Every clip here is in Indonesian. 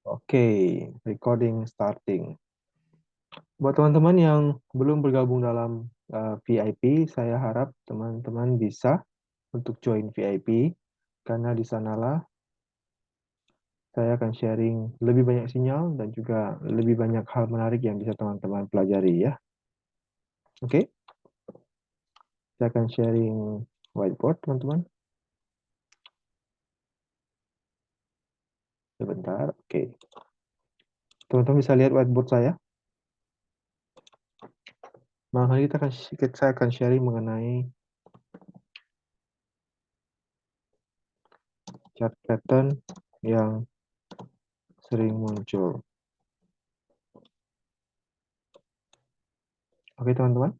Oke, recording starting. Buat teman-teman yang belum bergabung dalam VIP, saya harap teman-teman bisa untuk join VIP, karena di sanalah saya akan sharing lebih banyak sinyal dan juga lebih banyak hal menarik yang bisa teman-teman pelajari ya. Oke, saya akan sharing whiteboard teman-teman. Sebentar, oke. Teman-teman bisa lihat whiteboard saya. Malam hari saya akan sharing mengenai chart pattern yang sering muncul. Oke teman-teman,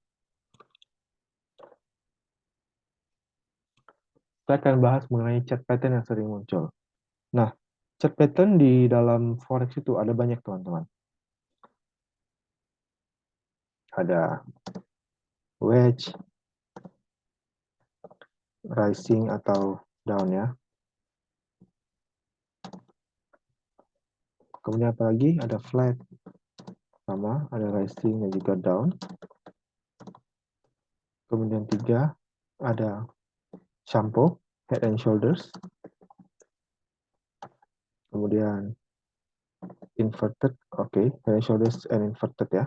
saya akan bahas mengenai chart pattern yang sering muncul. Nah, chart pattern di dalam forex itu ada banyak teman-teman. Ada wedge, rising atau down ya. Kemudian apa lagi? Ada flat, sama ada rising dan juga down. Kemudian tiga, ada shampoo, head and shoulders. Kemudian inverted, oke, head and shoulders and inverted ya.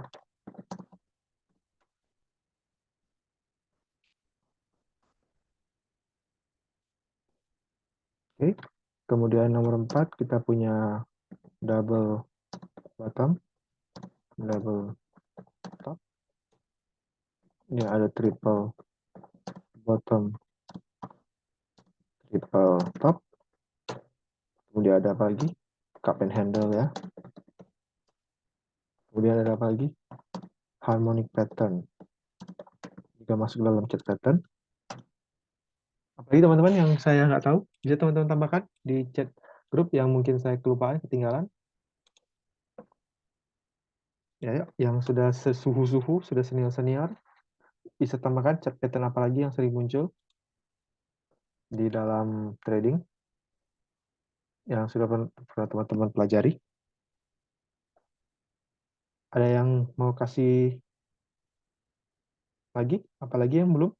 Oke, kemudian nomor 4 kita punya double bottom, double top. Ini ada triple bottom, triple top. Kemudian ada apa lagi? Cup and handle ya. Kemudian ada apa lagi? Harmonic pattern. Jika masuk dalam chart pattern. Apalagi teman-teman yang saya nggak tahu, bisa teman-teman tambahkan di chat grup yang mungkin saya kelupaan, ketinggalan. Ya, yuk. Yang sudah sesuhu-suhu, sudah senior-senior, bisa tambahkan chart pattern apa lagi yang sering muncul di dalam trading yang sudah pernah teman-teman pelajari. Ada yang mau kasih lagi? Apalagi yang belum?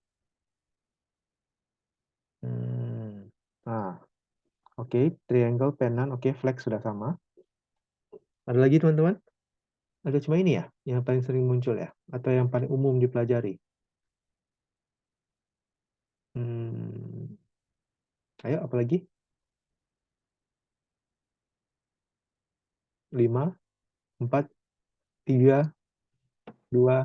Nah, oke, triangle, pennant, oke, flag sudah sama. Ada lagi teman-teman? Ada cuma ini ya, yang paling sering muncul ya? Atau yang paling umum dipelajari? Ayo, apalagi? 5, 4, 3, 2,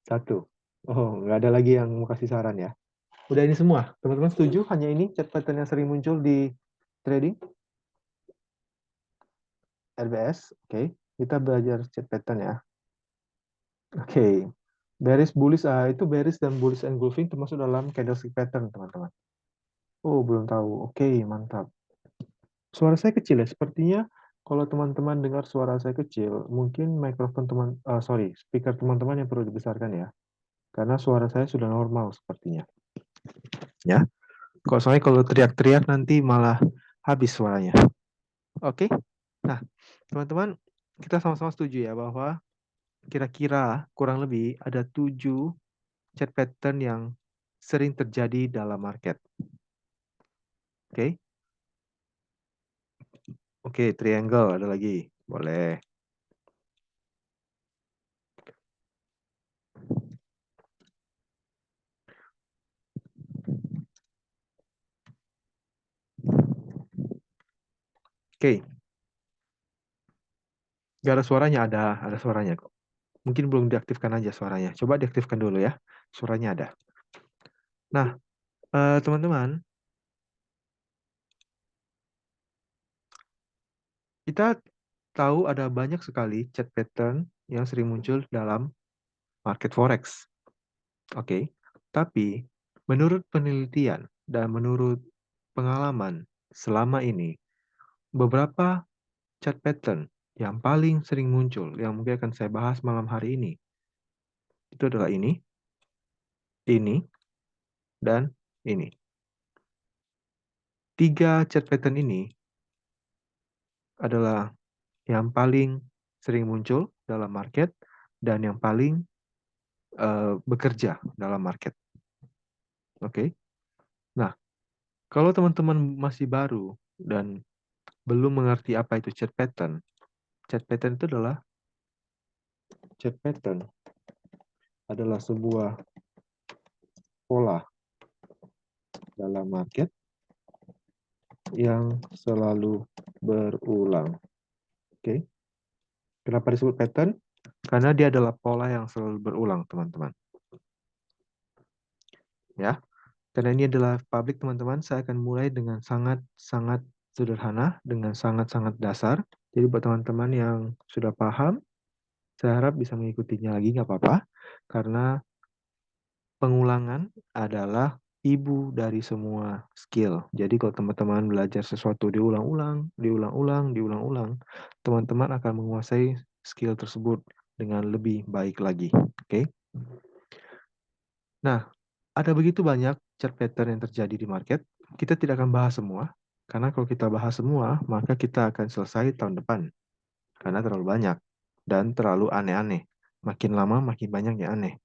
1. Oh, nggak ada lagi yang mau kasih saran ya? Udah ini semua. Teman-teman setuju? Hanya ini chat pattern yang sering muncul di trading? RBS, oke. Kita belajar chat pattern ya. Oke. Bearish, bullish, itu bearish dan bullish engulfing termasuk dalam candlestick pattern, teman-teman. Oh, belum tahu. Oke, mantap. Suara saya kecil ya. Sepertinya kalau teman-teman dengar suara saya kecil, mungkin mikrofon speaker teman-teman yang perlu dibesarkan ya. Karena suara saya sudah normal sepertinya. Ya. Soalnya kalau teriak-teriak nanti malah habis suaranya. Oke. Nah, teman-teman, kita sama-sama setuju ya bahwa kira-kira kurang lebih ada 7 chart pattern yang sering terjadi dalam market. Oke. Oke, triangle ada lagi. Boleh. Oke. Gak ada suaranya, ada suaranya kok. Mungkin belum diaktifkan aja suaranya. Coba diaktifkan dulu ya. Suaranya ada. Nah, teman-teman, kita tahu ada banyak sekali chart pattern yang sering muncul dalam market forex. Oke. Tapi menurut penelitian dan menurut pengalaman selama ini, beberapa chart pattern yang paling sering muncul, yang mungkin akan saya bahas malam hari ini, itu adalah ini, dan ini. 3 chart pattern ini adalah yang paling sering muncul dalam market dan yang paling bekerja dalam market. Oke. Nah, kalau teman-teman masih baru dan belum mengerti apa itu chart pattern itu adalah chart pattern adalah sebuah pola dalam market yang selalu berulang. Oke. Kenapa disebut pattern? Karena dia adalah pola yang selalu berulang, teman-teman. Ya. Karena ini adalah publik, teman-teman, saya akan mulai dengan sangat-sangat sederhana, dengan sangat-sangat dasar. Jadi buat teman-teman yang sudah paham, saya harap bisa mengikutinya lagi, nggak apa-apa. Karena pengulangan adalah ibu dari semua skill. Jadi kalau teman-teman belajar sesuatu diulang-ulang, teman-teman akan menguasai skill tersebut dengan lebih baik lagi. Oke? Nah, ada begitu banyak chart pattern yang terjadi di market. Kita tidak akan bahas semua, karena kalau kita bahas semua, maka kita akan selesai tahun depan. Karena terlalu banyak dan terlalu aneh-aneh. Makin lama makin banyak yang aneh.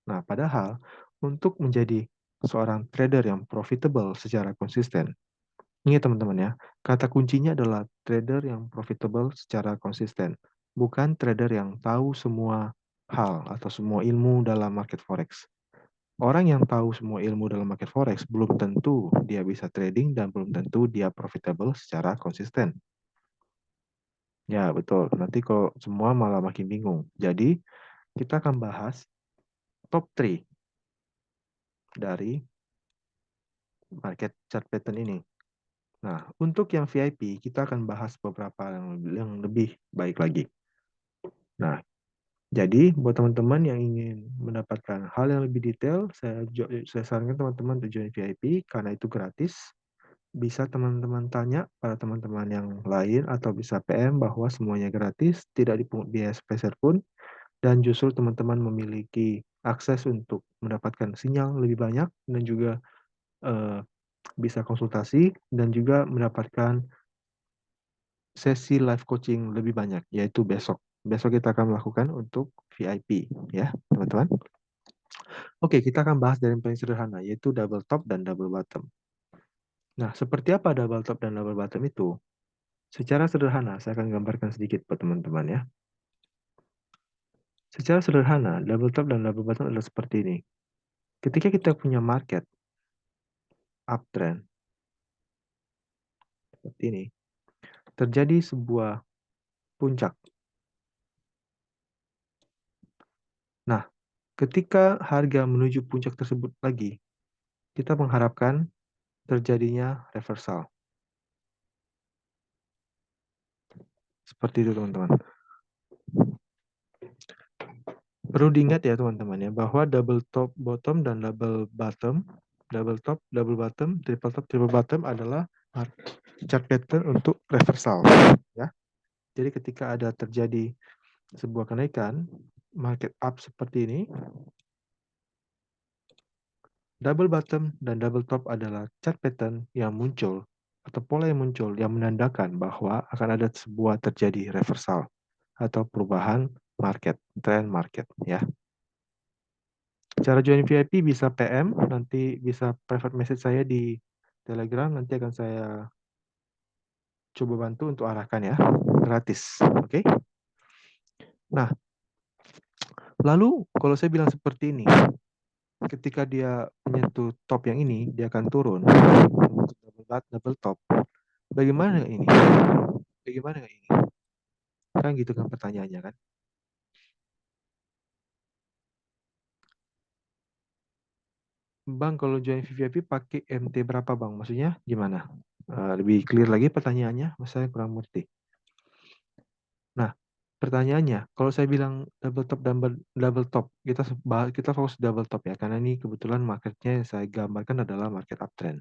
Nah, padahal untuk menjadi seorang trader yang profitable secara konsisten, ingat teman-teman ya, kata kuncinya adalah trader yang profitable secara konsisten, bukan trader yang tahu semua hal atau semua ilmu dalam market forex. Orang yang tahu semua ilmu dalam market forex belum tentu dia bisa trading dan belum tentu dia profitable secara konsisten. Ya, betul. Nanti kalau semua malah makin bingung. Jadi, kita akan bahas top 3 dari market chart pattern ini. Nah, untuk yang VIP, kita akan bahas beberapa yang lebih baik lagi. Nah, jadi buat teman-teman yang ingin mendapatkan hal yang lebih detail, saya sarankan teman-teman untuk join VIP karena itu gratis. Bisa teman-teman tanya pada teman-teman yang lain atau bisa PM bahwa semuanya gratis, tidak dipungut biaya sepeser pun, dan justru teman-teman memiliki akses untuk mendapatkan sinyal lebih banyak dan juga eh, bisa konsultasi dan juga mendapatkan sesi live coaching lebih banyak, yaitu besok. Besok kita akan melakukan untuk VIP, ya, teman-teman. Oke, kita akan bahas dari yang paling sederhana, yaitu double top dan double bottom. Nah, seperti apa double top dan double bottom itu? Secara sederhana, saya akan gambarkan sedikit buat teman-teman ya. Secara sederhana, double top dan double bottom adalah seperti ini. Ketika kita punya market uptrend, seperti ini, terjadi sebuah puncak. Nah, ketika harga menuju puncak tersebut lagi, kita mengharapkan terjadinya reversal. Seperti itu, teman-teman. Perlu diingat ya, teman-teman ya, bahwa double top bottom dan double bottom, double top, double bottom, triple top, triple bottom adalah chart pattern untuk reversal, ya. Jadi ketika ada terjadi sebuah kenaikan market up seperti ini, double bottom dan double top adalah chart pattern yang muncul atau pola yang muncul yang menandakan bahwa akan ada sebuah terjadi reversal atau perubahan market, trend market, ya. Cara join VIP bisa PM, nanti bisa private message saya di Telegram, nanti akan saya coba bantu untuk arahkan ya, gratis, oke? Nah, lalu kalau saya bilang seperti ini, ketika dia menyentuh top yang ini, dia akan turun untuk double top. Bagaimana ini? Bagaimana ini? Kan gitu kan pertanyaannya kan? Bang, kalau join VIP pakai MT berapa bang? Maksudnya gimana? Lebih clear lagi pertanyaannya, saya kurang mengerti. Nah, pertanyaannya, kalau saya bilang double top dan double top, kita fokus double top ya, karena ini kebetulan marketnya yang saya gambarkan adalah market uptrend.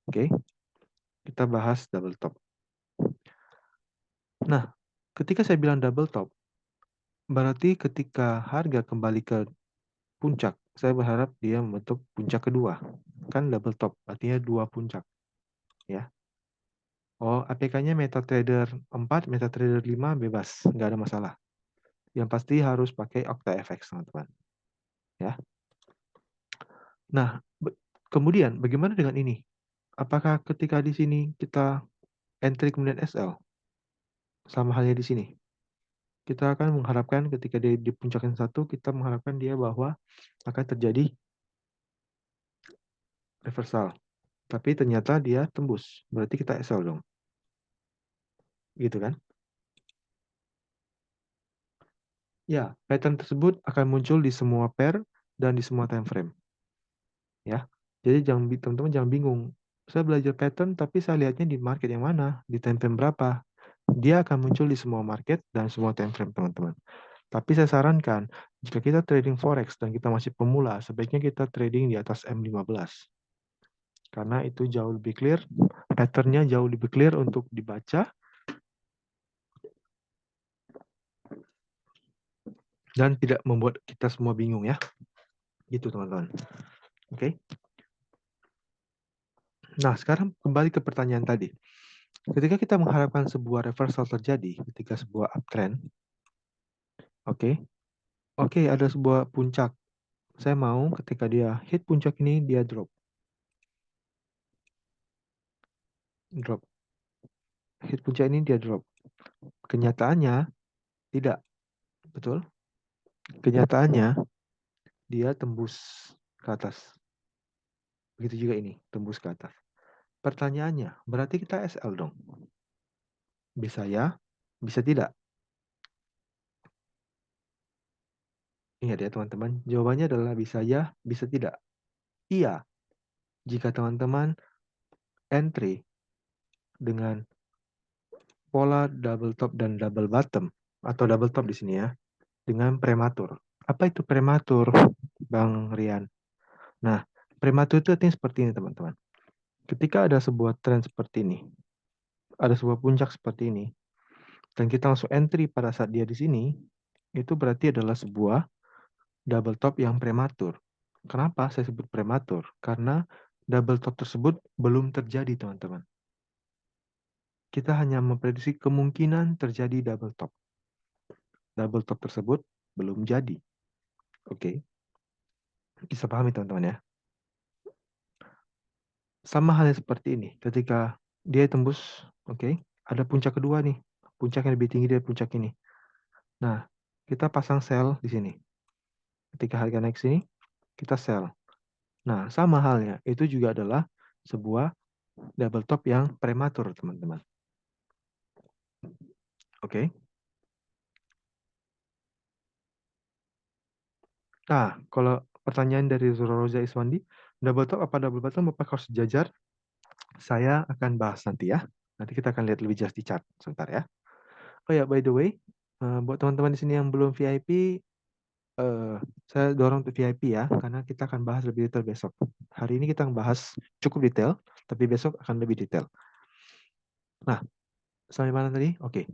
Oke, kita bahas double top. Nah, ketika saya bilang double top, berarti ketika harga kembali ke puncak, saya berharap dia membentuk puncak kedua. Kan double top, artinya dua puncak. Ya. Oh, APK-nya MetaTrader 4, MetaTrader 5 bebas, nggak ada masalah. Yang pasti harus pakai OctaFX, teman-teman. Ya. Nah, kemudian bagaimana dengan ini? Apakah ketika di sini kita entry kemudian SL? Sama halnya di sini. Kita akan mengharapkan ketika dia di puncak yang satu, kita mengharapkan dia bahwa akan terjadi reversal. Tapi ternyata dia tembus. Berarti kita SL dong. Gitu kan? Ya, pattern tersebut akan muncul di semua pair dan di semua time frame. Ya. Jadi teman-teman jangan bingung. Saya belajar pattern tapi saya lihatnya di market yang mana, di time frame berapa. Dia akan muncul di semua market dan semua time frame, teman-teman. Tapi saya sarankan, jika kita trading forex dan kita masih pemula, sebaiknya kita trading di atas M15. Karena itu jauh lebih clear, patternnya jauh lebih clear untuk dibaca, dan tidak membuat kita semua bingung ya. Gitu teman-teman. Oke. Nah, sekarang kembali ke pertanyaan tadi. Ketika kita mengharapkan sebuah reversal terjadi, ketika sebuah uptrend, oke, oke, ada sebuah puncak. Saya mau ketika dia hit puncak ini, dia drop. Drop. Hit puncak ini, dia drop. Kenyataannya, tidak. Betul? Kenyataannya, dia tembus ke atas. Begitu juga ini, tembus ke atas. Pertanyaannya, berarti kita SL dong? Bisa ya, bisa tidak? Ingat ya teman-teman, jawabannya adalah bisa ya, bisa tidak. Iya, jika teman-teman entry dengan pola double top dan double bottom, atau double top di sini ya, dengan prematur. Apa itu prematur, Bang Rian? Nah, prematur itu artinya seperti ini teman-teman. Ketika ada sebuah tren seperti ini, ada sebuah puncak seperti ini, dan kita langsung entry pada saat dia di sini, itu berarti adalah sebuah double top yang prematur. Kenapa saya sebut prematur? Karena double top tersebut belum terjadi, teman-teman. Kita hanya memprediksi kemungkinan terjadi double top. Double top tersebut belum jadi. Oke. Bisa pahami, teman-teman ya? Sama halnya seperti ini. Ketika dia tembus, oke, ada puncak kedua nih. Puncak yang lebih tinggi dari puncak ini. Nah, kita pasang sell di sini. Ketika harga naik sini, kita sell. Nah, sama halnya. Itu juga adalah sebuah double top yang prematur, teman-teman. Oke. Nah, kalau pertanyaan dari Zura Roza Iswandi, double top apa double bottom apakah harus sejajar? Saya akan bahas nanti ya. Nanti kita akan lihat lebih jelas di chart sebentar ya. Oh ya, by the way, buat teman-teman di sini yang belum VIP, saya dorong untuk VIP ya, karena kita akan bahas lebih detail besok. Hari ini kita bahas cukup detail, tapi besok akan lebih detail. Nah, sampai mana tadi? Oke,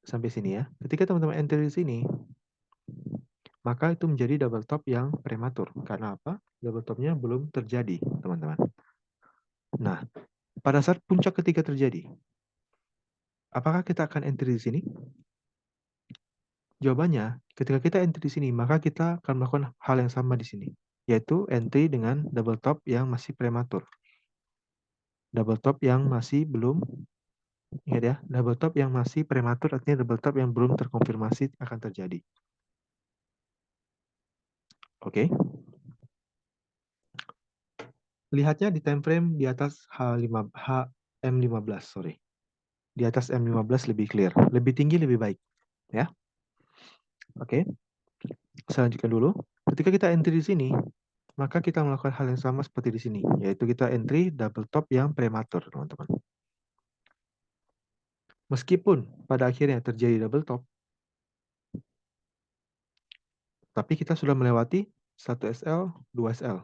sampai sini ya. Ketika teman-teman enter di sini, maka itu menjadi double top yang prematur. Karena apa? Double topnya belum terjadi, teman-teman. Nah, pada saat puncak ketiga terjadi, apakah kita akan enter di sini? Jawabannya, ketika kita entry di sini, maka kita akan melakukan hal yang sama di sini, yaitu entry dengan double top yang masih prematur. Double top yang masih belum, ingat ya, double top yang masih prematur artinya double top yang belum terkonfirmasi akan terjadi. Oke. Lihatnya di time frame di atas M15, sorry. Di atas M15 lebih clear, lebih tinggi lebih baik, ya. Oke. Saya lanjutkan dulu. Ketika kita entry di sini, maka kita melakukan hal yang sama seperti di sini, yaitu kita entry double top yang prematur, teman-teman. Meskipun pada akhirnya terjadi double top, tapi kita sudah melewati 1 SL, 2 SL.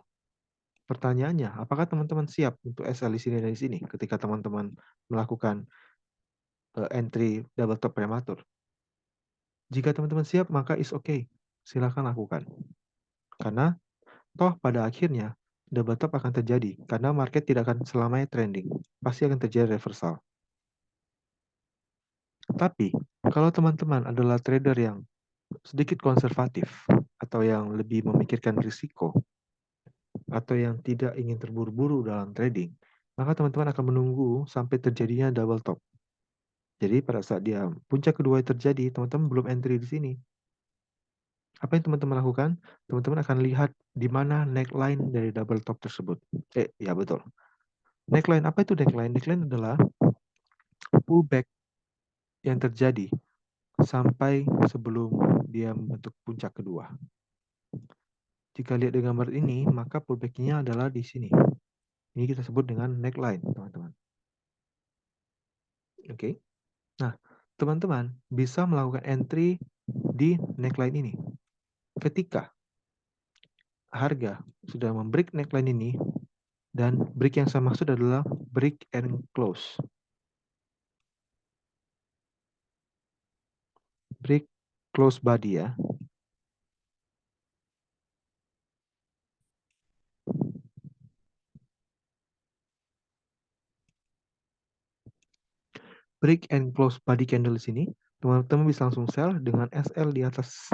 Pertanyaannya, apakah teman-teman siap untuk SL di sini dan di sini ketika teman-teman melakukan entry double top prematur? Jika teman-teman siap, maka is okay. Silakan lakukan. Karena toh pada akhirnya double top akan terjadi karena market tidak akan selamanya trending. Pasti akan terjadi reversal. Tapi kalau teman-teman adalah trader yang sedikit konservatif atau yang lebih memikirkan risiko atau yang tidak ingin terburu-buru dalam trading, maka teman-teman akan menunggu sampai terjadinya double top. Jadi pada saat dia puncak kedua terjadi, teman-teman belum entry di sini. Apa yang teman-teman lakukan? Teman-teman akan lihat di mana neckline dari double top tersebut. Ya betul. Neckline, apa itu neckline? Neckline adalah pullback yang terjadi sampai sebelum dia membentuk puncak kedua. Jika lihat di gambar ini, maka pullback-nya adalah di sini. Ini kita sebut dengan neckline, teman-teman. Oke. Nah, teman-teman bisa melakukan entry di neckline ini. Ketika harga sudah membreak neckline ini, dan break yang saya maksud adalah break and close. Break close body ya. Break and close body candle di sini, teman-teman bisa langsung sell dengan SL di atas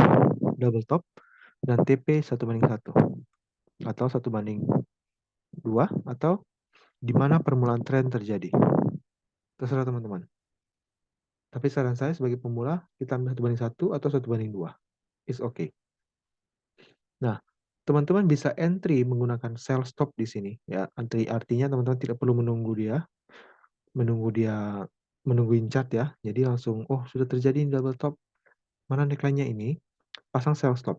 double top dan TP 1:1 atau 1:2 atau di mana permulaan tren terjadi. Terserah teman-teman. Tapi saran saya sebagai pemula, kita ambil 1:1 atau 1:2. It's okay. Nah, teman-teman bisa entry menggunakan sell stop di sini ya. Artinya teman-teman tidak perlu menunggu dia menungguin chart ya. Jadi langsung sudah terjadi double top. Mana neckline-nya ini? Pasang sell stop.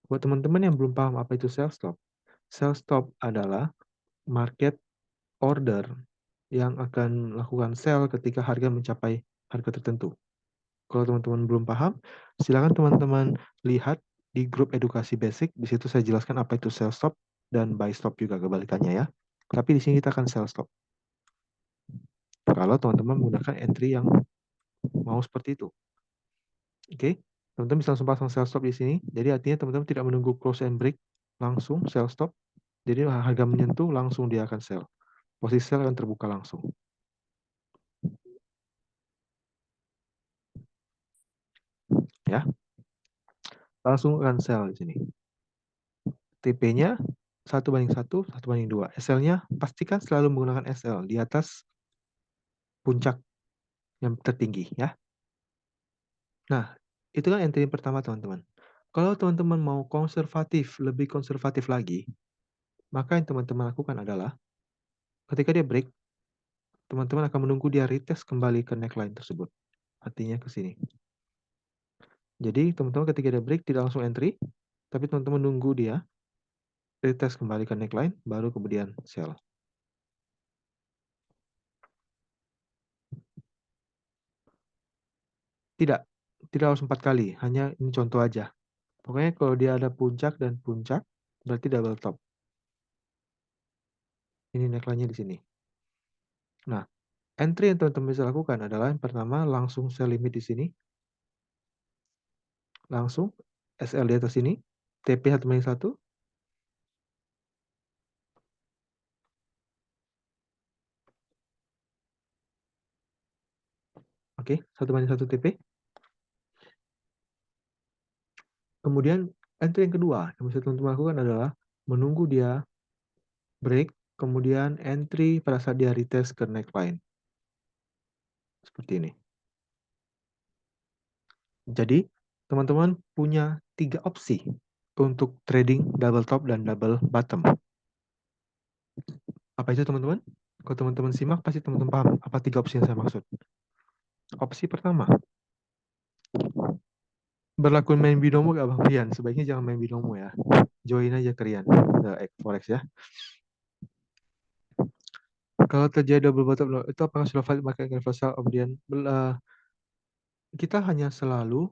Buat teman-teman yang belum paham apa itu sell stop adalah market order yang akan melakukan sell ketika harga mencapai harga tertentu. Kalau teman-teman belum paham, silakan teman-teman lihat di grup edukasi basic. Di situ saya jelaskan apa itu sell stop dan buy stop juga kebalikannya ya. Tapi di sini kita akan sell stop. Kalau teman-teman menggunakan entry yang mau seperti itu. Oke, teman-teman bisa langsung pasang sell stop di sini. Jadi artinya teman-teman tidak menunggu close and break, langsung sell stop. Jadi harga menyentuh langsung dia akan sell. Posisi sell akan terbuka langsung. Ya, langsung akan sell di sini. TP-nya 1:1, 1:2. SL-nya pastikan selalu menggunakan SL di atas puncak yang tertinggi ya. Nah, itu kan entry pertama teman-teman. Kalau teman-teman mau konservatif, lebih konservatif lagi, maka yang teman-teman lakukan adalah ketika dia break, teman-teman akan menunggu dia retest kembali ke neckline tersebut. Artinya ke sini. Jadi teman-teman ketika dia break tidak langsung entry, tapi teman-teman nunggu dia retest kembali ke neckline, baru kemudian sell. Tidak, tidak harus 4 kali, hanya ini contoh aja. Pokoknya kalau dia ada puncak dan puncak, berarti double top. Ini neckline-nya di sini. Nah, entry yang teman-teman bisa lakukan adalah yang pertama langsung sell limit di sini. Langsung SL di atas sini, TP 1:1. Oke, 1:1 TP. Kemudian entry yang kedua yang bisa teman-teman lakukan adalah menunggu dia break, kemudian entry pada saat dia retest ke neckline. Seperti ini. Jadi, teman-teman punya 3 opsi untuk trading double top dan double bottom. Apa itu teman-teman? Kalau teman-teman simak, pasti teman-teman paham apa 3 opsi yang saya maksud. Opsi pertama, berlaku main binomo gak Bang Rian? Sebaiknya jangan main binomo ya. Join aja ke Rian, Forex ya. Kalau terjadi double bottom, itu apakah sudah valid market reversal? Kemudian kita hanya selalu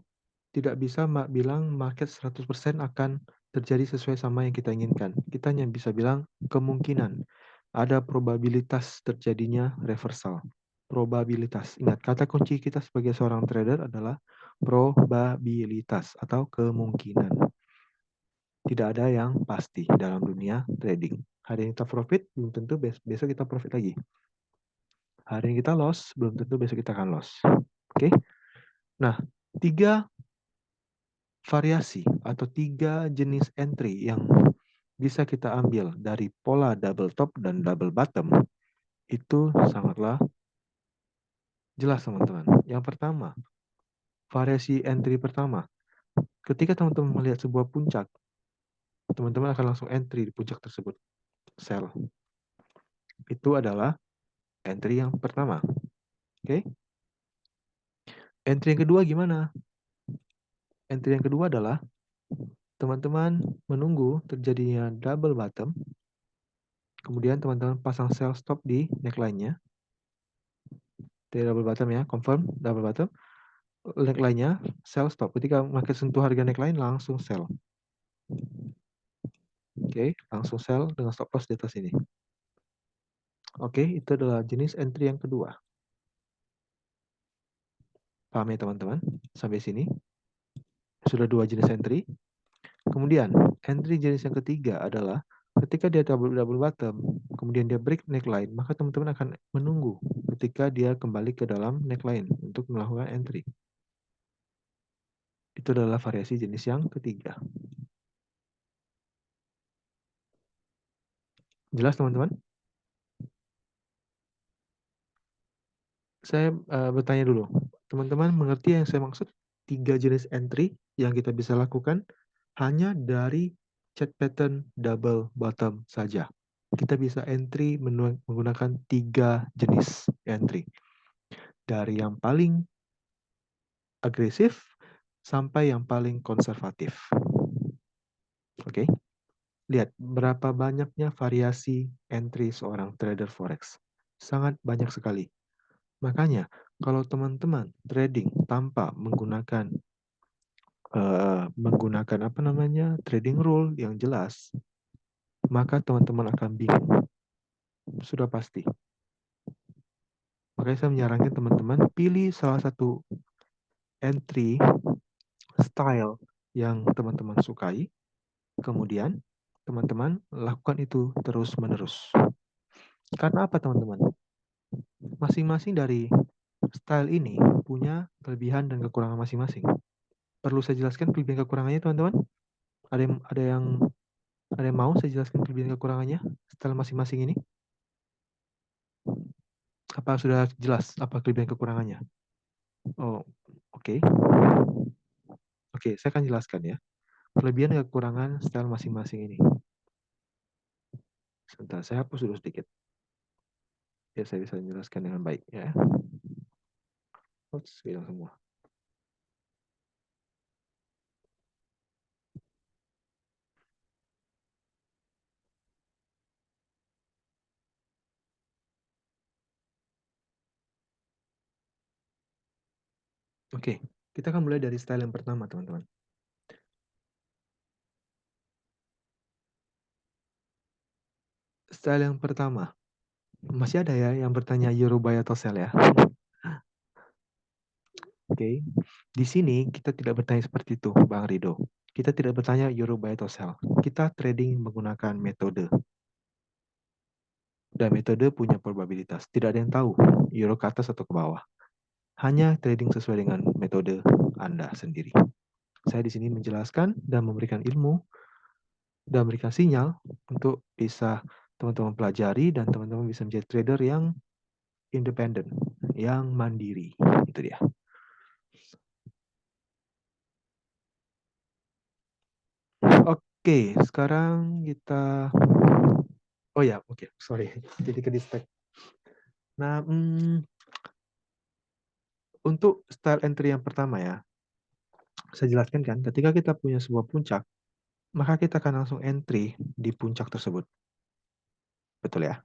tidak bisa bilang market 100% akan terjadi sesuai sama yang kita inginkan. Kita hanya bisa bilang kemungkinan. Ada probabilitas terjadinya reversal. Probabilitas. Ingat, kata kunci kita sebagai seorang trader adalah probabilitas atau kemungkinan. Tidak ada yang pasti dalam dunia trading. Hari ini kita profit, belum tentu besok kita profit lagi. Hari ini kita loss, belum tentu besok kita akan loss. Oke. Nah, 3 variasi atau 3 jenis entry yang bisa kita ambil dari pola double top dan double bottom itu sangatlah jelas, teman-teman. Yang pertama, variasi entry pertama. Ketika teman-teman melihat sebuah puncak, teman-teman akan langsung entry di puncak tersebut. Sell. Itu adalah entry yang pertama. Oke. Entry yang kedua gimana? Entry yang kedua adalah teman-teman menunggu terjadinya double bottom. Kemudian teman-teman pasang sell stop di neckline-nya. Di double bottom ya, confirm double bottom. Neckline-nya sell stop. Ketika makin sentuh harga neckline langsung sell. Oke, langsung sell dengan stop loss di atas ini. Oke, itu adalah jenis entry yang kedua. Paham ya teman-teman? Sampai sini. Sudah 2 jenis entry. Kemudian, entry jenis yang ketiga adalah ketika dia double bottom, kemudian dia break neckline, maka teman-teman akan menunggu ketika dia kembali ke dalam neckline untuk melakukan entry. Itu adalah variasi jenis yang ketiga. Jelas teman-teman? Saya bertanya dulu. Teman-teman mengerti yang saya maksud? 3 jenis entry yang kita bisa lakukan hanya dari chart pattern double bottom saja. Kita bisa entry menggunakan 3 jenis entry. Dari yang paling agresif sampai yang paling konservatif. Oke. Lihat berapa banyaknya variasi entry seorang trader forex. Sangat banyak sekali. Makanya kalau teman-teman trading tanpa menggunakan apa namanya trading rule yang jelas, maka teman-teman akan bingung. Sudah pasti. Makanya saya menyarankan teman-teman pilih salah satu entry style yang teman-teman sukai, kemudian teman-teman lakukan itu terus-menerus. Karena apa teman-teman? Masing-masing dari style ini punya kelebihan dan kekurangan masing-masing. Perlu saya jelaskan kelebihan kekurangannya teman-teman? Ada yang mau saya jelaskan kelebihan kekurangannya style masing-masing ini? Apa sudah jelas apa kelebihan kekurangannya? Oh, oke. Oke, saya akan jelaskan ya. Kelebihan dan kekurangan style masing-masing ini. Sebentar, saya hapus dulu sedikit. Ya, saya bisa menjelaskan dengan baik ya. Oops, hilang semua. Oke, kita akan mulai dari style yang pertama, teman-teman. Style yang pertama. Masih ada ya yang bertanya euro buy atau sell ya? Oke. Di sini kita tidak bertanya seperti itu, Bang Rido. Kita tidak bertanya euro buy atau sell. Kita trading menggunakan metode. Dan metode punya probabilitas. Tidak ada yang tahu euro ke atas atau ke bawah. Hanya trading sesuai dengan metode Anda sendiri. Saya di sini menjelaskan dan memberikan ilmu dan memberikan sinyal untuk bisa teman-teman pelajari dan teman-teman bisa menjadi trader yang independen, yang mandiri. Itu dia. Oke, sekarang kita oh ya, oke, sorry. Jadi ke distract. Nah, untuk style entry yang pertama ya, saya jelaskan kan, ketika kita punya sebuah puncak, maka kita akan langsung entry di puncak tersebut. Betul ya?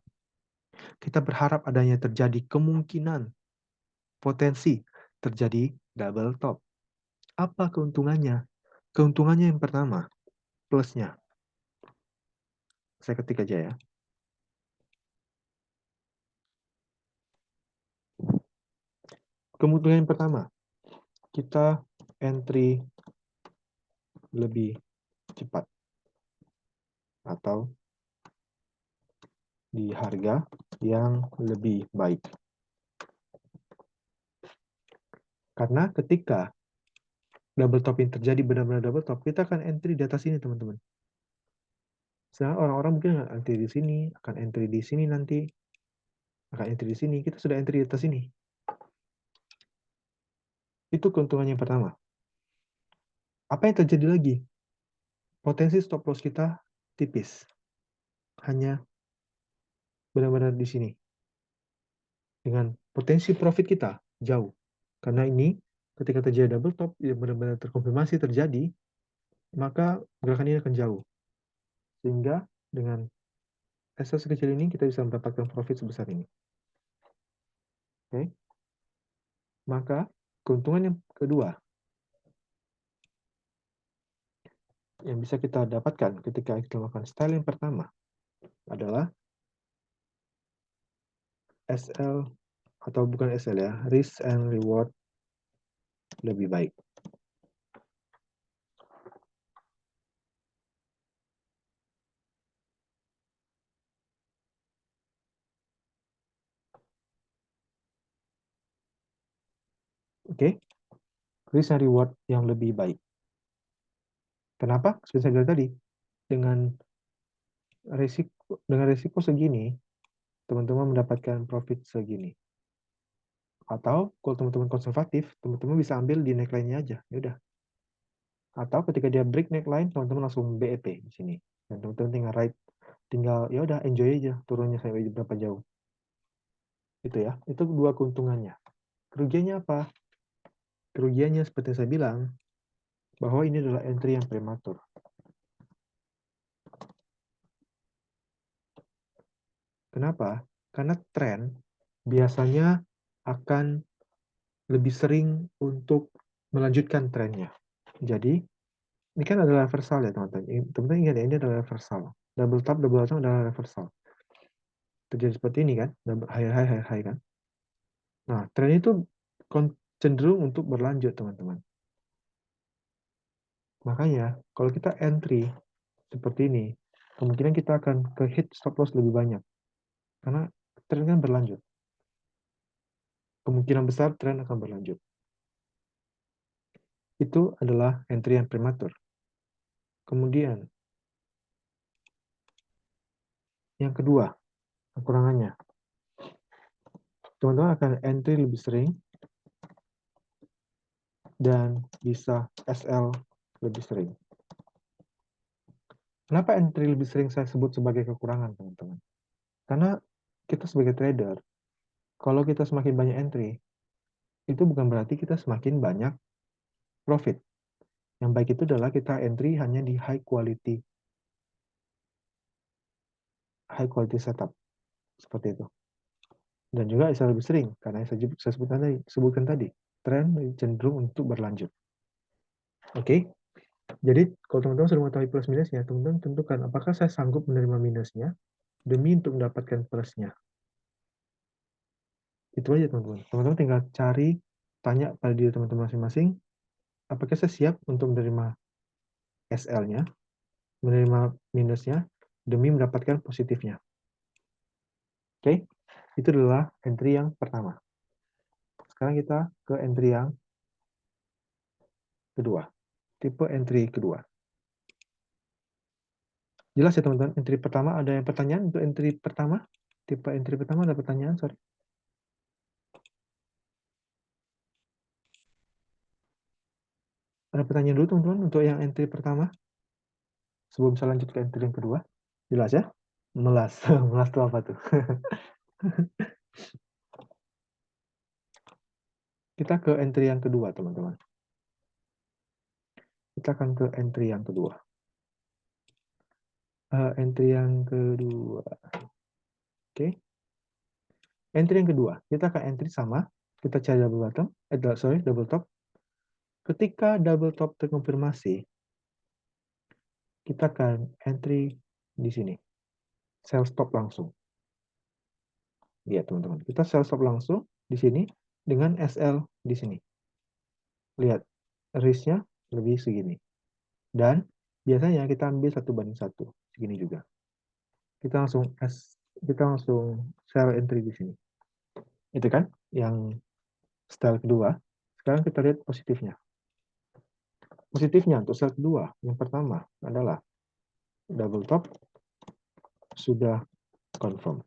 Kita berharap adanya terjadi kemungkinan, potensi terjadi double top. Apa keuntungannya? Keuntungannya yang pertama, plusnya. Saya ketik aja ya. Keuntungan yang pertama, kita entry lebih cepat atau di harga yang lebih baik. Karena ketika double top yang terjadi benar-benar double top, kita akan entry di atas ini, teman-teman. Sedangkan orang-orang mungkin akan entry di sini, akan entry di sini nanti, akan entry di sini. Kita sudah entry di atas ini. Itu keuntungan yang pertama. Apa yang terjadi lagi? Potensi stop loss kita tipis. Hanya benar-benar di sini. Dengan potensi profit kita jauh. Karena ini, ketika terjadi double top, yang benar-benar terkonfirmasi terjadi, maka gerakan ini akan jauh. Sehingga dengan SL sekecil ini, kita bisa mendapatkan profit sebesar ini. Oke? Maka, keuntungan yang kedua, yang bisa kita dapatkan ketika kita melakukan style yang pertama, adalah SL, atau bukan SL ya, risk and reward lebih baik. Oke? Risk and reward yang lebih baik. Kenapa? Seperti saya bilang tadi, dengan risiko segini, teman-teman mendapatkan profit segini. Atau kalau teman-teman konservatif, teman-teman bisa ambil di neckline-nya aja. Ya udah. Atau ketika dia break neckline, teman-teman langsung BEP di sini. Dan teman-teman tinggal ya udah enjoy aja turunnya sampai berapa jauh. Itu ya. Itu dua keuntungannya. Kerugiannya apa? Kerugiannya seperti yang saya bilang, bahwa ini adalah entry yang prematur. Kenapa? Karena tren biasanya akan lebih sering untuk melanjutkan trennya. Jadi, ini kan adalah reversal ya teman-teman. Teman-teman ingat ya, ini adalah reversal. Double top adalah reversal. Terjadi seperti ini kan, double high, high, high, high kan. Nah, tren itu cenderung untuk berlanjut teman-teman. Makanya, kalau kita entry seperti ini, kemungkinan kita akan ke hit stop loss lebih banyak. Karena tren kan berlanjut. Kemungkinan besar tren akan berlanjut. Itu adalah entry yang prematur. Kemudian, yang kedua, kekurangannya. Teman-teman akan entry lebih sering dan bisa SL lebih sering. Kenapa entry lebih sering saya sebut sebagai kekurangan, teman-teman? Karena kita sebagai trader, kalau kita semakin banyak entry, itu bukan berarti kita semakin banyak profit. Yang baik itu adalah kita entry hanya di high quality setup. Seperti itu. Dan juga bisa lebih sering, karena yang saya sebutkan tadi, tren cenderung untuk berlanjut. Oke? Jadi, kalau teman-teman sudah mengetahui plus minusnya, teman-teman tentukan apakah saya sanggup menerima minusnya demi untuk mendapatkan plusnya. Itu aja teman-teman. Teman-teman tinggal tanya pada diri teman-teman masing-masing, apakah saya siap untuk menerima SL-nya, menerima minusnya, demi mendapatkan positifnya. Oke? Itu adalah entry yang pertama. Sekarang kita ke entry yang kedua. Tipe entry kedua. Jelas ya teman-teman, entry pertama ada yang pertanyaan untuk entry pertama? Tipe entry pertama ada pertanyaan, sorry. Ada pertanyaan dulu teman-teman untuk yang entry pertama? Sebelum saya lanjut ke entry yang kedua. Jelas ya? Melas. Melas itu apa tuh? Kita ke entry yang kedua, teman-teman. Kita akan ke entry yang kedua. Entry yang kedua. Oke. Entry yang kedua. Kita akan entry sama. Kita cari double bottom. Double top. Ketika double top terkonfirmasi, kita akan entry di sini. Sell stop langsung. Lihat teman-teman. Kita sell stop langsung di sini dengan SL di sini. Lihat. Risk-nya lebih segini. Dan biasanya kita ambil 1:1. Segini juga. Kita langsung sell entry di sini. Itu kan yang style kedua. Sekarang kita lihat positifnya. Positifnya untuk sel kedua, yang pertama adalah double top sudah confirm,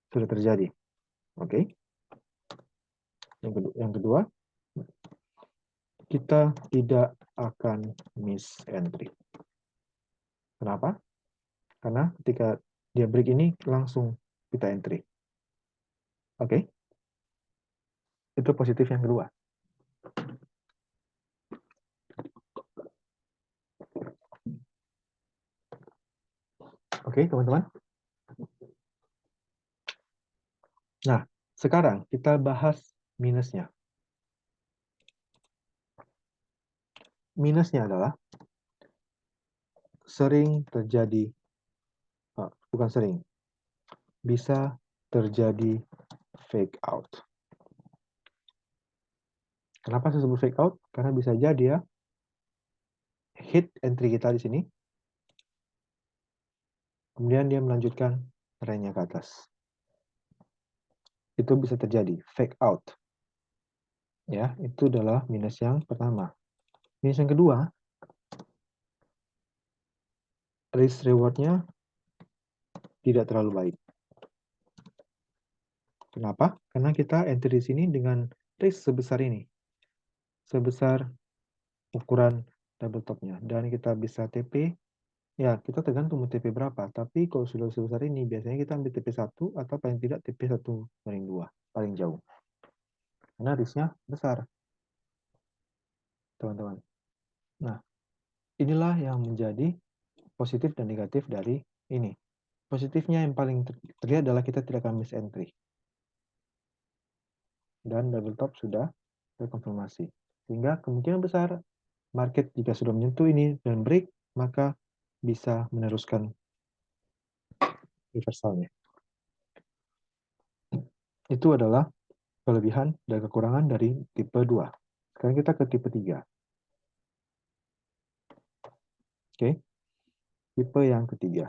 sudah terjadi. Oke. Yang kedua, kita tidak akan miss entry. Kenapa? Karena ketika dia break ini langsung kita entry. Oke. Itu positif yang kedua. Oke, teman-teman. Nah, sekarang kita bahas minusnya. Minusnya adalah sering terjadi, bukan sering, bisa terjadi fake out. Kenapa saya sebut fake out? Karena bisa jadi ya, hit entry kita di sini, kemudian dia melanjutkan trennya ke atas. Itu bisa terjadi, fake out. Ya, itu adalah minus yang pertama. Minus yang kedua, risk reward-nya tidak terlalu baik. Kenapa? Karena kita entry di sini dengan risk sebesar ini. Sebesar ukuran double top-nya. Dan kita bisa TP, ya kita tergantung mau TP berapa. Tapi kalau sudah sebesar ini, biasanya kita ambil TP 1 atau paling tidak TP 1/2, paling jauh. Karena risk-nya besar, teman-teman. Nah, inilah yang menjadi positif dan negatif dari ini. Positifnya yang paling terlihat adalah kita tidak akan miss entry. Dan double top sudah terkonfirmasi. Sehingga kemungkinan besar market jika sudah menyentuh ini dan break, maka bisa meneruskan reversalnya. Itu adalah kelebihan dan kekurangan dari tipe 2. Sekarang kita ke tipe 3. Oke. Tipe yang ketiga.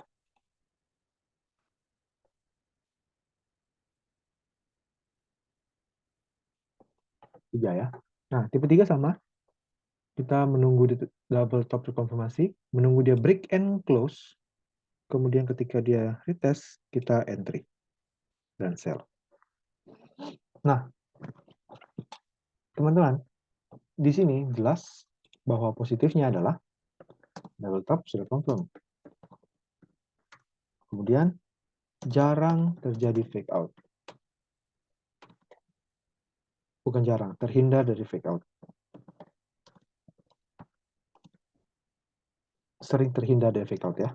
Tiga ya. Nah, tipe 3 sama. Kita menunggu di double top terkonfirmasi, menunggu dia break and close, kemudian ketika dia retest, kita entry dan sell. Nah, teman-teman, di sini jelas bahwa positifnya adalah double top sudah confirm. Kemudian jarang terjadi fake out. Bukan jarang, terhindar dari fake out. Sering terhindar dari fake out ya.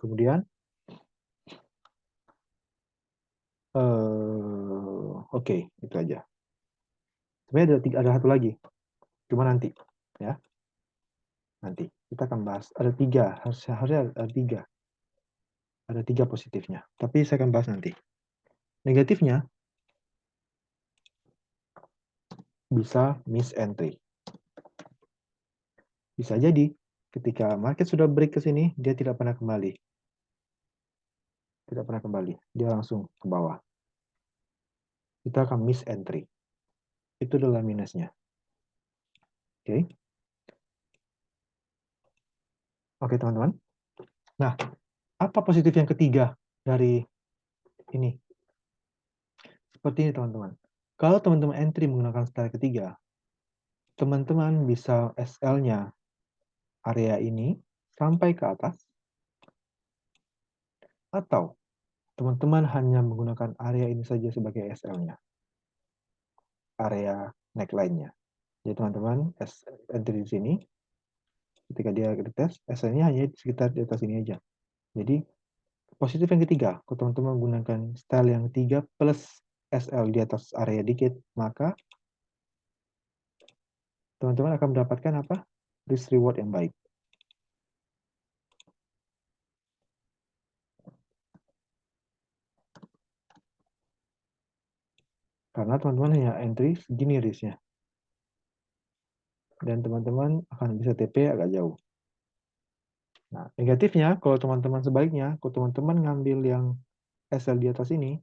Kemudian, oke, itu aja. Sebenarnya ada satu lagi, cuma nanti ya. Nanti kita akan bahas. Ada 3, harusnya ada 3. Ada 3 positifnya. Tapi saya akan bahas nanti. Negatifnya bisa miss entry. Bisa jadi ketika market sudah break ke sini, dia tidak pernah kembali. Tidak pernah kembali. Dia langsung ke bawah. Kita akan miss entry. Itu adalah minusnya. Oke. Oke, teman-teman. Nah, apa positif yang ketiga dari ini? Seperti ini, teman-teman. Kalau teman-teman entry menggunakan style ketiga, teman-teman bisa SL-nya area ini sampai ke atas, atau teman-teman hanya menggunakan area ini saja sebagai SL-nya, area neckline-nya. Jadi teman-teman entry di sini, ketika dia retest, SL-nya hanya sekitar di atas ini aja. Jadi positif yang ketiga, kalau teman-teman menggunakan style yang ketiga plus SL di atas area dikit, maka teman-teman akan mendapatkan apa? Risk reward yang baik. Karena teman-teman hanya entry segini risknya. Dan teman-teman akan bisa TP agak jauh. Nah, negatifnya, kalau teman-teman sebaliknya, kalau teman-teman ngambil yang SL di atas ini,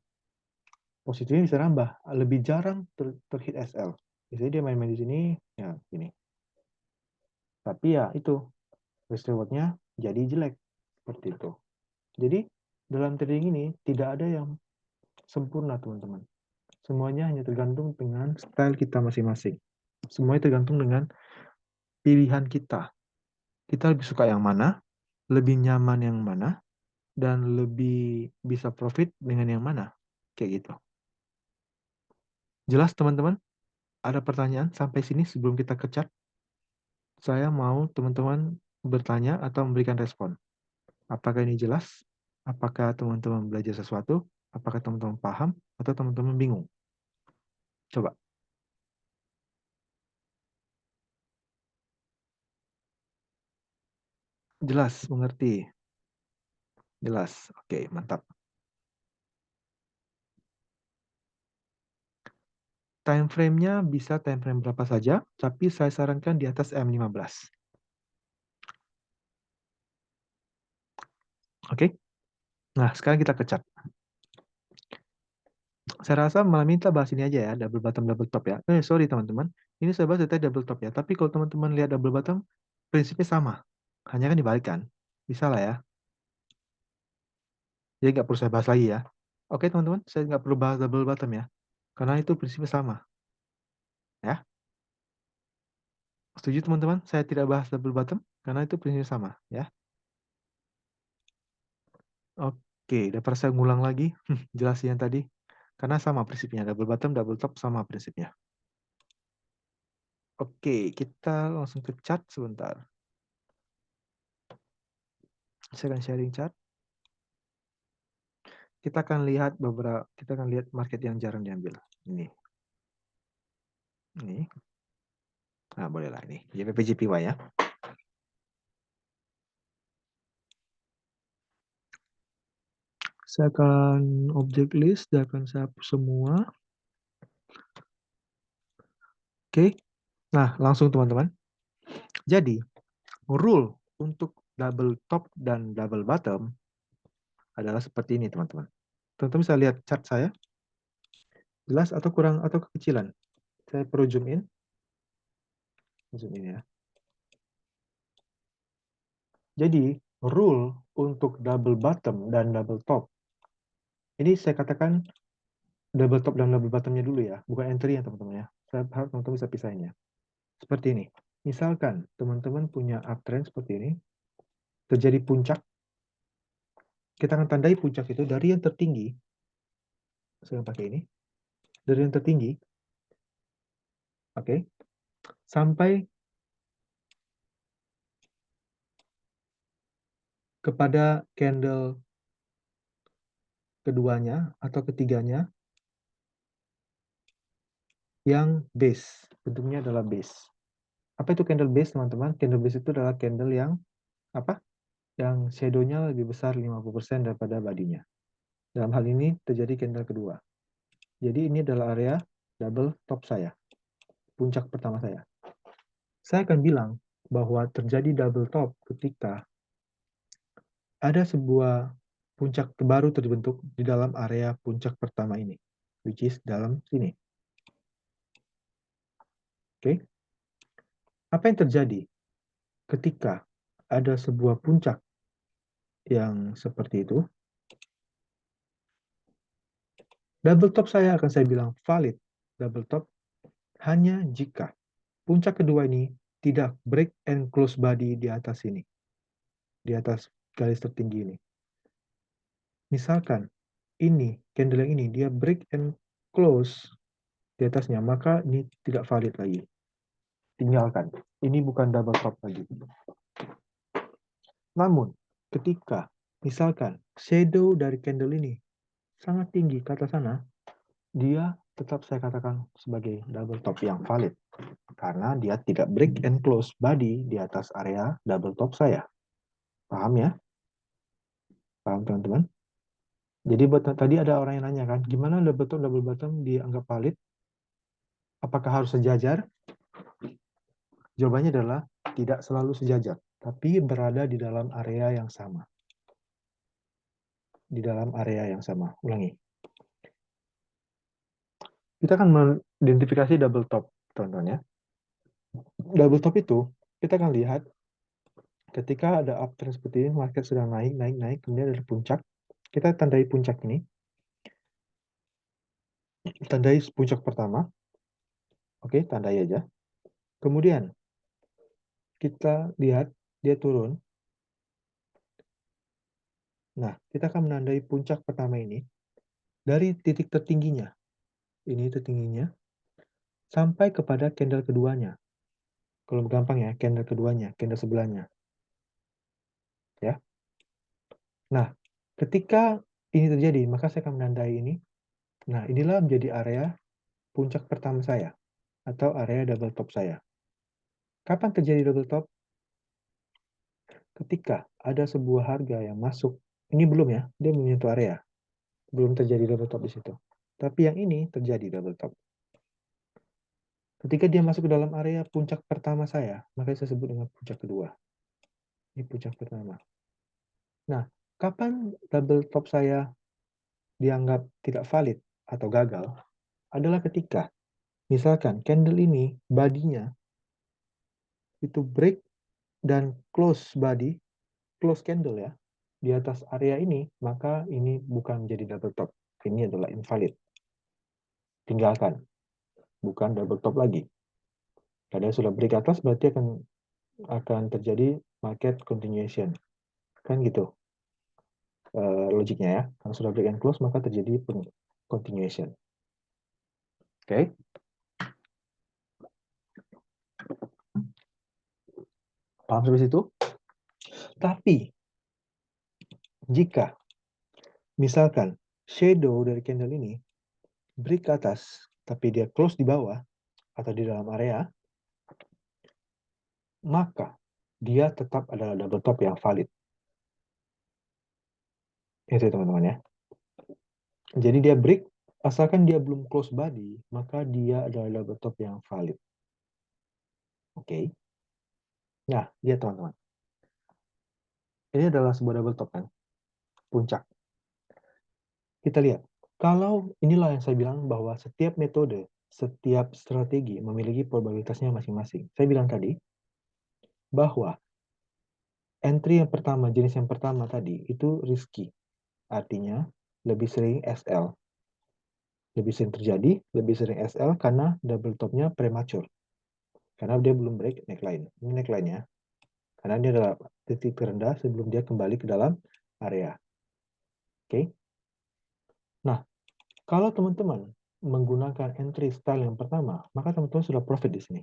positifnya bisa nambah, lebih jarang terhit SL. Biasanya dia main-main di sini, ya gini. Tapi ya itu, risk reward-nya jadi jelek. Seperti itu. Jadi, dalam trading ini tidak ada yang sempurna, teman-teman. Semuanya hanya tergantung dengan style kita masing-masing. Semuanya tergantung dengan pilihan kita. Kita lebih suka yang mana, lebih nyaman yang mana, dan lebih bisa profit dengan yang mana. Kayak gitu. Jelas, teman-teman? Ada pertanyaan sampai sini sebelum kita ke chat? Saya mau teman-teman bertanya atau memberikan respon. Apakah ini jelas? Apakah teman-teman belajar sesuatu? Apakah teman-teman paham? Atau teman-teman bingung? Coba. Jelas, mengerti. Jelas. Oke, mantap. Time frame-nya bisa time frame berapa saja, tapi saya sarankan di atas M15. Oke? Nah, sekarang kita ke chart. Saya rasa malam ini kita bahas ini aja ya, double bottom, double top ya. Sorry teman-teman. Ini saya bahas tadi double top ya. Tapi kalau teman-teman lihat double bottom, prinsipnya sama. Hanya kan dibalikan. Bisa lah ya. Jadi nggak perlu saya bahas lagi ya. Oke teman-teman, saya nggak perlu bahas double bottom ya. Karena itu prinsipnya sama. Ya. Setuju teman-teman? Saya tidak bahas double bottom karena itu prinsipnya sama. Ya. Oke, daripada saya ngulang lagi, jelasin yang tadi. Karena sama prinsipnya, double bottom, double top sama prinsipnya. Oke, kita langsung ke chart sebentar. Saya akan sharing chart. Kita akan lihat market yang jarang diambil. Ini. Nah, bolehlah ini. JPP-JPY ya. Saya akan object list, dan akan saya hapus semua. Oke. Nah, langsung teman-teman. Jadi, rule untuk double top dan double bottom adalah seperti ini, teman-teman. Teman-teman bisa lihat chart saya. Jelas atau kurang atau kekecilan? Saya perlu zoom in. Zoom in ya. Jadi, rule untuk double bottom dan double top. Ini saya katakan double top dan double bottomnya dulu ya, bukan entry ya teman-teman ya. Saya harap teman-teman bisa pisahinnya. Seperti ini. Misalkan teman-teman punya uptrend seperti ini, terjadi puncak, kita akan tandai puncak itu dari yang tertinggi, saya pakai ini, dari yang tertinggi, oke, sampai kepada candle keduanya atau ketiganya yang base. Bentuknya adalah base. Apa itu candle base, teman-teman? Candle base itu adalah candle yang apa? Yang shadow-nya lebih besar 50% daripada badinya. Dalam hal ini terjadi candle kedua. Jadi ini adalah area double top saya. Puncak pertama saya. Saya akan bilang bahwa terjadi double top ketika ada sebuah puncak baru terbentuk di dalam area puncak pertama ini, which is dalam sini. Oke? Apa yang terjadi ketika ada sebuah puncak yang seperti itu? Double top saya akan saya bilang valid double top hanya jika puncak kedua ini tidak break and close body di atas ini, di atas garis tertinggi ini. Misalkan ini, candle yang ini, dia break and close di atasnya, maka ini tidak valid lagi. Tinggalkan. Ini bukan double top lagi. Namun, ketika misalkan shadow dari candle ini sangat tinggi ke atas sana, dia tetap saya katakan sebagai double top yang valid. Karena dia tidak break and close body di atas area double top saya. Paham ya? Paham teman-teman? Jadi buat tadi ada orang yang nanya kan, gimana double bottom dianggap valid? Apakah harus sejajar? Jawabannya adalah tidak selalu sejajar, tapi berada di dalam area yang sama. Di dalam area yang sama. Ulangi. Kita akan mengidentifikasi double top, teman-teman ya. Double top itu kita akan lihat ketika ada uptrend seperti ini, market sedang naik, naik, naik, kemudian ada puncak. Kita tandai puncak ini, tandai puncak pertama. Oke, tandai aja. Kemudian kita lihat dia turun. Nah, kita akan menandai puncak pertama ini dari titik tertingginya. Ini tertingginya sampai kepada candle keduanya. Kalau gampang ya, candle keduanya, candle sebelahnya. Ya. Nah, ketika ini terjadi, maka saya akan menandai ini. Nah, inilah menjadi area puncak pertama saya atau area double top saya. Kapan terjadi double top? Ketika ada sebuah harga yang masuk. Ini belum ya, dia menyentuh area. Belum terjadi double top di situ. Tapi yang ini terjadi double top. Ketika dia masuk ke dalam area puncak pertama saya, maka saya sebut dengan puncak kedua. Ini puncak pertama. Nah, kapan double top saya dianggap tidak valid atau gagal? Adalah ketika, misalkan candle ini, bodinya, itu break dan close body, close candle ya, di atas area ini, maka ini bukan menjadi double top. Ini adalah invalid. Tinggalkan. Bukan double top lagi. Karena sudah break atas, berarti akan terjadi market continuation. Kan gitu logiknya ya. Kalau sudah break and close, maka terjadi continuation. Oke. Paham sampai situ? Tapi, jika misalkan shadow dari candle ini break ke atas, tapi dia close di bawah, atau di dalam area, maka dia tetap adalah double top yang valid. Itu teman-teman ya. Jadi dia break, asalkan dia belum close body, maka dia adalah double top yang valid. Oke. Nah, dia teman-teman. Ini adalah sebuah double top kan, puncak. Kita lihat. Kalau inilah yang saya bilang bahwa setiap metode, setiap strategi memiliki probabilitasnya masing-masing. Saya bilang tadi bahwa entry yang pertama, jenis yang pertama tadi, itu risky. Artinya lebih sering SL. Lebih sering terjadi, lebih sering SL karena double topnya premature. Karena dia belum break neckline. Ini neckline ya. Karena dia adalah titik terendah sebelum dia kembali ke dalam area. Oke. Nah, kalau teman-teman menggunakan entry style yang pertama, maka teman-teman sudah profit di sini.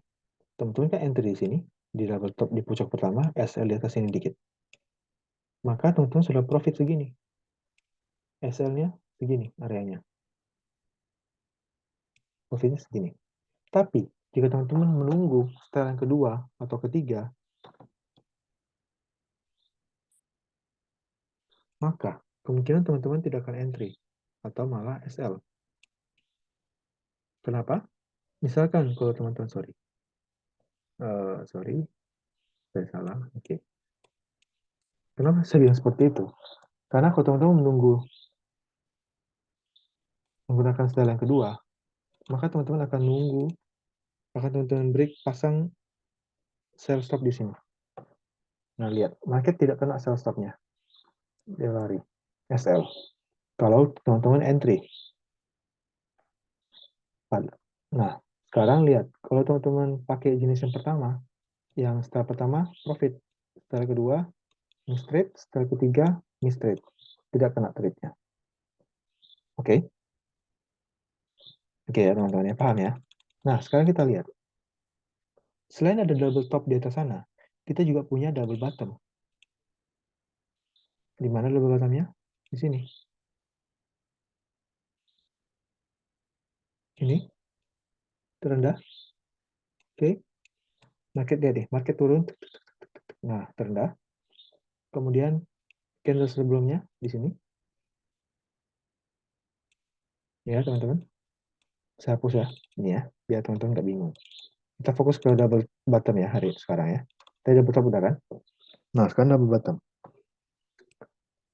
Teman-teman kan entry di sini, di double top di puncak pertama, SL di atas sini dikit. Maka teman-teman sudah profit segini. SL-nya segini areanya. Profitnya segini. Tapi, jika teman-teman menunggu style yang kedua atau ketiga, maka kemungkinan teman-teman tidak akan entry atau malah SL. Kenapa? Misalkan kalau teman-teman sorry, saya salah. Oke. Kenapa saya bilang seperti itu? Karena kalau teman-teman menunggu menggunakan style yang kedua, maka teman-teman akan teman-teman break pasang sell stop di sini. Nah, lihat, market tidak kena sell stopnya. Dia lari. SL. Kalau teman-teman entry. Nah, sekarang lihat, kalau teman-teman pakai jenis yang pertama, yang style pertama, profit. Style kedua, miss trade. Style ketiga, miss trade. Tidak kena trade-nya. Oke? Oke ya teman-teman ya, paham ya? Nah, sekarang kita lihat. Selain ada double top di atas sana, kita juga punya double bottom. Di mana double bottomnya? Di sini. Ini. Terendah. Oke. Market dia deh. Market turun. Nah, terendah. Kemudian candle sebelumnya di sini. Ya, teman-teman. Saya hapus ya. Ini ya, biar teman-teman nggak bingung. Kita fokus ke double bottom ya hari sekarang ya. Tadi double top udah kan? Nah, sekarang double bottom.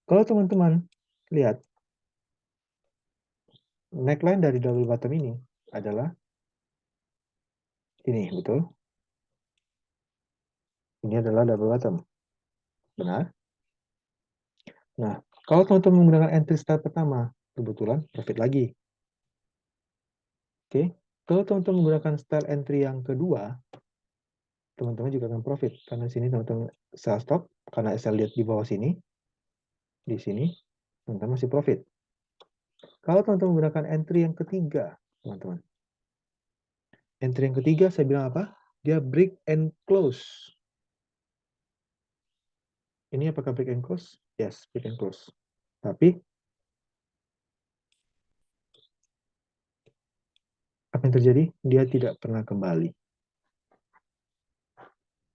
Kalau teman-teman lihat neckline dari double bottom ini, adalah ini, betul? Ini adalah double bottom. Benar? Nah, kalau teman-teman menggunakan entry style pertama, kebetulan profit lagi. Oke? Kalau teman-teman menggunakan style entry yang kedua, teman-teman juga akan profit. Karena di sini teman-teman sell stop, karena saya lihat di bawah sini, di sini, teman-teman masih profit. Kalau teman-teman menggunakan entry yang ketiga, teman-teman. Entry yang ketiga, saya bilang apa? Dia break and close. Ini apakah break and close? Yes, break and close. Tapi, apa yang terjadi? Dia tidak pernah kembali.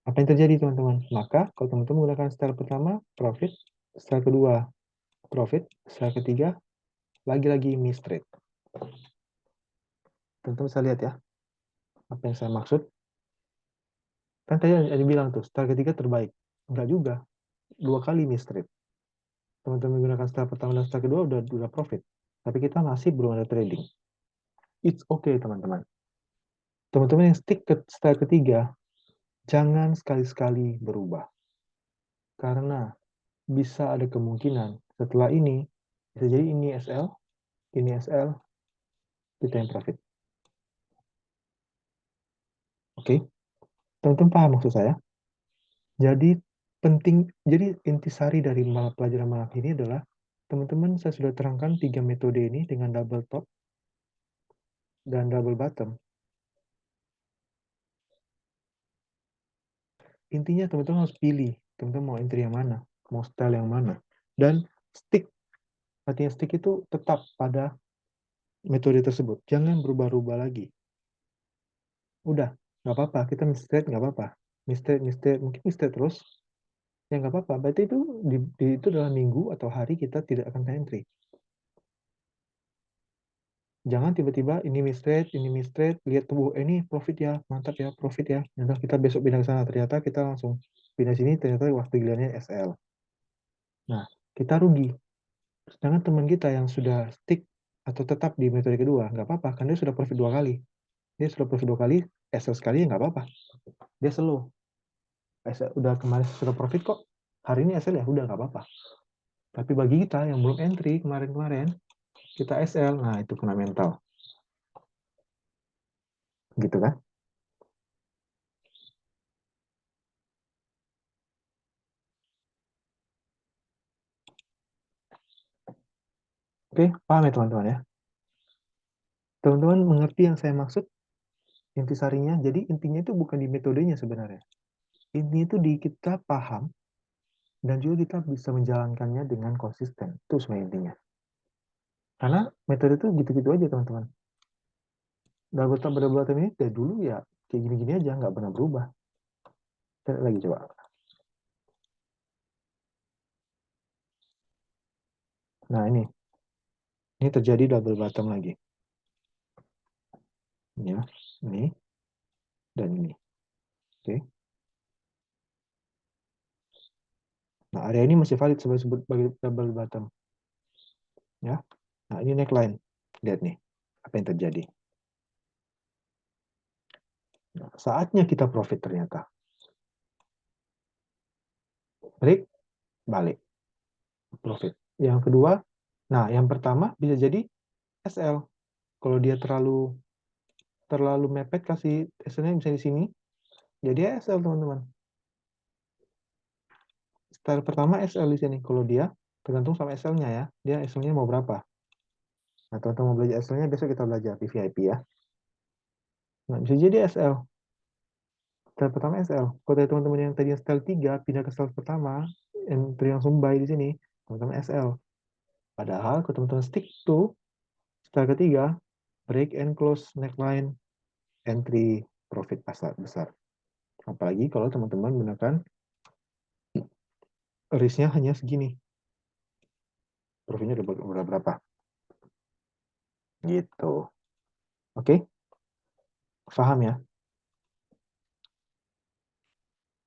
Apa yang terjadi, teman-teman? Maka, kalau teman-teman menggunakan style pertama, profit. Style kedua, profit. Style ketiga, lagi-lagi miss trade. Teman-teman bisa lihat ya, apa yang saya maksud. Kan tadi ada bilang tuh, style ketiga terbaik. Enggak juga, 2 kali miss trade. Teman-teman menggunakan style pertama dan style kedua udah profit. Tapi kita masih belum ada trading. It's okay, teman-teman. Teman-teman yang stick ke style ketiga, jangan sekali-sekali berubah. Karena bisa ada kemungkinan setelah ini, bisa jadi ini SL, kita yang profit. Oke? Teman-teman paham maksud saya? Jadi intisari dari pelajaran malam ini adalah teman-teman saya sudah terangkan 3 metode ini dengan double top dan double bottom. Intinya teman-teman harus pilih, teman-teman mau entry yang mana, mau style yang mana. Dan stick, artinya stick itu tetap pada metode tersebut. Jangan berubah-ubah lagi. Udah, nggak apa-apa, kita mistake nggak apa-apa. Mistake, mungkin mistake terus, ya nggak apa-apa. Berarti itu itu adalah minggu atau hari kita tidak akan entry. Jangan tiba-tiba ini mistrade, lihat tubuh ini profit ya, mantap ya, profit ya. Nah, kita besok pindah ke sana, ternyata kita langsung pindah sini, ternyata waktu gilirannya SL. Nah, kita rugi. Sedangkan teman kita yang sudah stick atau tetap di metode kedua, nggak apa-apa, karena dia sudah profit 2 kali. Dia sudah profit 2 kali, SL sekali ya nggak apa-apa. Dia slow. SL, udah kemarin sudah profit kok, hari ini SL ya udah nggak apa-apa. Tapi bagi kita yang belum entry kemarin-kemarin, kita SL, nah itu kena mental. Gitu kan? Oke, paham ya teman-teman ya? Teman-teman mengerti yang saya maksud? Intisarinya, jadi intinya itu bukan di metodenya sebenarnya. Intinya itu di kita paham, dan juga kita bisa menjalankannya dengan konsisten. Itu sebenarnya intinya. Karena metode itu gitu-gitu aja teman-teman. Double top double bottom ini dari dulu ya kayak gini-gini aja, nggak pernah berubah. Kita lagi coba. Nah ini terjadi double bottom lagi. Ya, ini dan ini. Oke. Nah area ini masih valid sebagai double bottom. Ya. Nah ini neckline. Lihat nih apa yang terjadi. Nah, saatnya kita profit ternyata. Break, balik. Profit. Yang kedua, nah yang pertama bisa jadi SL. Kalau dia terlalu mepet, kasih SL-nya bisa di sini. Jadi SL teman-teman. Style pertama SL di sini. Kalau dia tergantung sama SL-nya ya. Dia SL-nya mau berapa? Nah, teman-teman mau belajar SL-nya besok kita belajar di VIP ya. Nah, bisa jadi SL. Style pertama SL. Kalau dari teman-teman yang tadi style 3 pindah ke style pertama, entry langsung buy di sini, teman-teman SL. Padahal kalau teman-teman stick to style ketiga, break and close neckline, entry profit pasar besar. Apalagi kalau teman-teman menggunakan risk-nya hanya segini. Profitnya udah berapa? Gitu. Oke? Paham ya?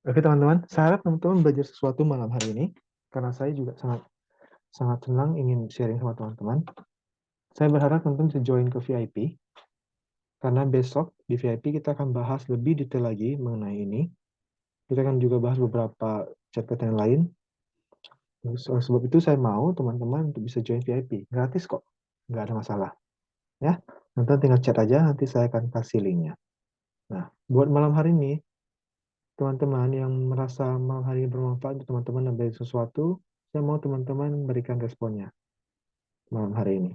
Oke teman-teman, saya harap teman-teman belajar sesuatu malam hari ini. Karena saya juga sangat senang ingin sharing sama teman-teman. Saya berharap teman-teman bisa join ke VIP. Karena besok di VIP kita akan bahas lebih detail lagi mengenai ini. Kita akan juga bahas beberapa chat pattern yang lain. Sebab itu saya mau teman-teman untuk bisa join VIP. Gratis kok. Nggak ada masalah. Ya, nanti tinggal chat aja, nanti saya akan kasih linknya. Nah, buat malam hari ini, teman-teman yang merasa malam hari ini bermanfaat untuk teman-teman dan belajar sesuatu, saya mau teman-teman berikan responnya malam hari ini.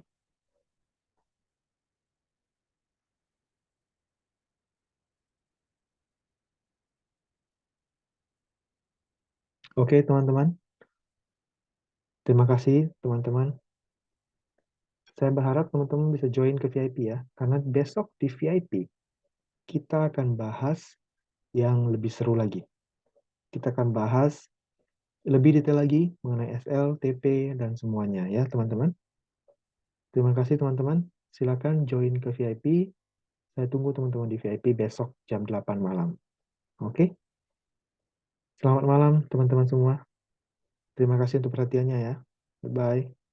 Oke, teman-teman. Terima kasih, teman-teman. Saya berharap teman-teman bisa join ke VIP ya, karena besok di VIP kita akan bahas yang lebih seru lagi. Kita akan bahas lebih detail lagi mengenai SL, TP, dan semuanya ya, teman-teman. Terima kasih, teman-teman. Silakan join ke VIP. Saya tunggu teman-teman di VIP besok jam 8 malam. Oke? Selamat malam, teman-teman semua. Terima kasih untuk perhatiannya ya. Bye-bye.